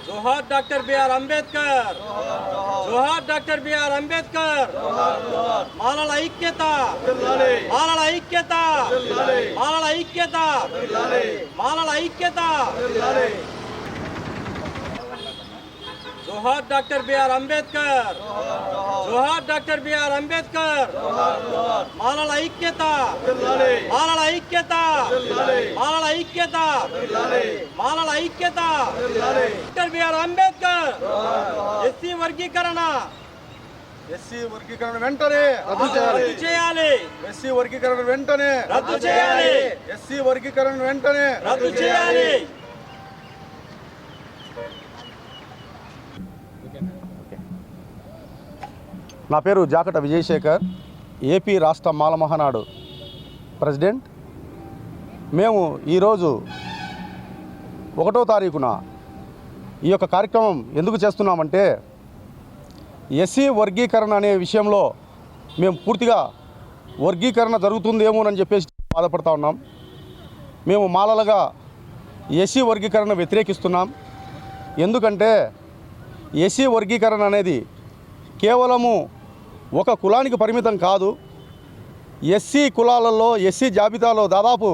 जोहार doctor B R. Ambedkar जोहार doctor B R. Ambedkar మాలల ఐక్యత మాలల ఐక్యత మాలల ఐక్యత మాలల ఐక్యత जोहार डॉक्टर बी.आर. अंबेडकर जोहार डॉक्टर बी.आर. अंबेडकर మాలల ఐక్యత మాలల ఐక్యత మాలల ఐక్యత మాలల ఐక్యత డాక్టర్ బి.ఆర్. అంబేద్కర్ ఎస్సీ వర్గీకరణ వెంటనే రద్దు చేయాలి ఎస్సీ వర్గీకరణ వెంటనే రద్దు చేయాలి ఎస్సీ వర్గీకరణ వెంటనే రద్దు చేయాలి నా పేరు జాకట విజయశేఖర్, ఏపీ రాష్ట్ర మాల మహానాడు ప్రెసిడెంట్. మేము ఈరోజు 1వ తారీఖున ఈ యొక్క కార్యక్రమం ఎందుకు చేస్తున్నామంటే, ఎస్సీ వర్గీకరణ అనే విషయంలో మేము పూర్తిగా వర్గీకరణ జరుగుతుందేమోనని చెప్పేసి బాధపడుతూ ఉన్నాం. మేము మాలలుగా ఎస్సీ వర్గీకరణ వ్యతిరేకిస్తున్నాం. ఎందుకంటే ఎస్సీ వర్గీకరణ అనేది కేవలము ఒక కులానికి పరిమితం కాదు. ఎస్సీ కులాలలో ఎస్సీ జాబితాలో దాదాపు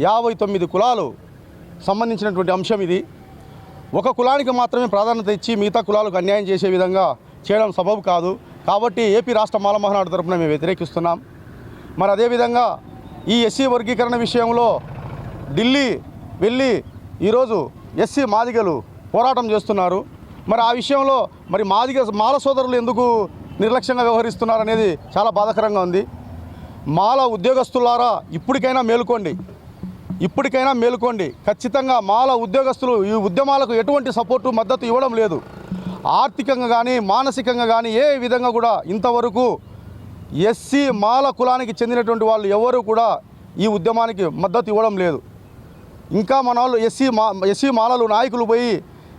59 కులాలు సంబంధించినటువంటి అంశం ఇది. ఒక కులానికి మాత్రమే ప్రాధాన్యత ఇచ్చి మిగతా కులాలకు అన్యాయం చేసే విధంగా చేయడం సబబు కాదు. కాబట్టి ఏపీ రాష్ట్ర మాల మహానాడు తరపున మేము వ్యతిరేకిస్తున్నాం. మరి అదేవిధంగా ఈ ఎస్సీ వర్గీకరణ విషయంలో ఢిల్లీ వెళ్ళి ఈరోజు ఎస్సీ మాదిగలు పోరాటం చేస్తున్నారు. మరి ఆ విషయంలో మరి మాల సోదరులు ఎందుకు నిర్లక్ష్యంగా వ్యవహరిస్తున్నారు అనేది చాలా బాధాకరంగా ఉంది. మాల ఉద్యోగస్తులారా ఇప్పటికైనా మేలుకోండి. ఖచ్చితంగా మాల ఉద్యోగస్తులు ఈ ఉద్యమాలకు ఎటువంటి సపోర్టు మద్దతు ఇవ్వడం లేదు. ఆర్థికంగా కానీ మానసికంగా కానీ ఏ విధంగా కూడా ఇంతవరకు ఎస్సీ మాల కులానికి చెందినటువంటి వాళ్ళు ఎవరు కూడా ఈ ఉద్యమానికి మద్దతు ఇవ్వడం లేదు. ఇంకా మన వాళ్ళు ఎస్సీ మాలలు నాయకులు పోయి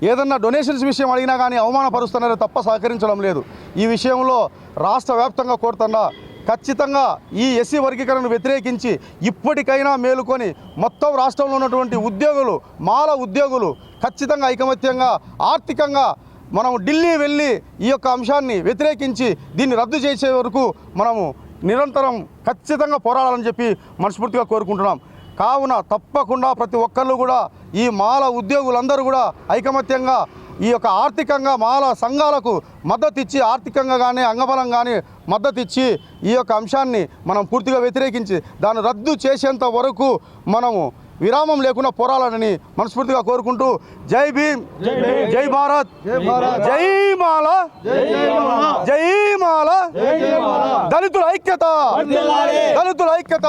ఏదన్నా డొనేషన్స్ విషయం అడిగినా కానీ అవమానపరుస్తున్నారు తప్ప సహకరించడం లేదు. ఈ విషయంలో రాష్ట్ర వ్యాప్తంగా కోరుతున్నా ఖచ్చితంగా ఈ ఎస్సీ వర్గీకరణను వ్యతిరేకించి ఇప్పటికైనా మేలుకొని మొత్తం రాష్ట్రంలో ఉన్నటువంటి ఉద్యోగులు మాల ఉద్యోగులు ఖచ్చితంగా ఐకమత్యంగా ఆర్థికంగా మనం ఢిల్లీ వెళ్ళి ఈ యొక్క అంశాన్ని వ్యతిరేకించి దీన్ని రద్దు చేసే వరకు మనము నిరంతరం ఖచ్చితంగా పోరాడాలని చెప్పి మనస్ఫూర్తిగా కోరుకుంటున్నాం. కావున తప్పకుండా ప్రతి ఒక్కళ్ళు కూడా ఈ మాల ఉద్యోగులందరూ కూడా ఐకమత్యంగా ఈ యొక్క ఆర్థికంగా మాల సంఘాలకు మద్దతు ఇచ్చి ఆర్థికంగా కానీ అంగబలం కానీ మద్దతు ఇచ్చి ఈ యొక్క అంశాన్ని మనం పూర్తిగా వ్యతిరేకించి దాన్ని రద్దు చేసేంత వరకు మనము విరామం లేకుండా పోరాడాలని మనస్ఫూర్తిగా కోరుకుంటూ జై భీమ్, జై భారత్, జై మాల, జై మాల, దళితుల ఐక్యత, దళితుల ఐక్యత.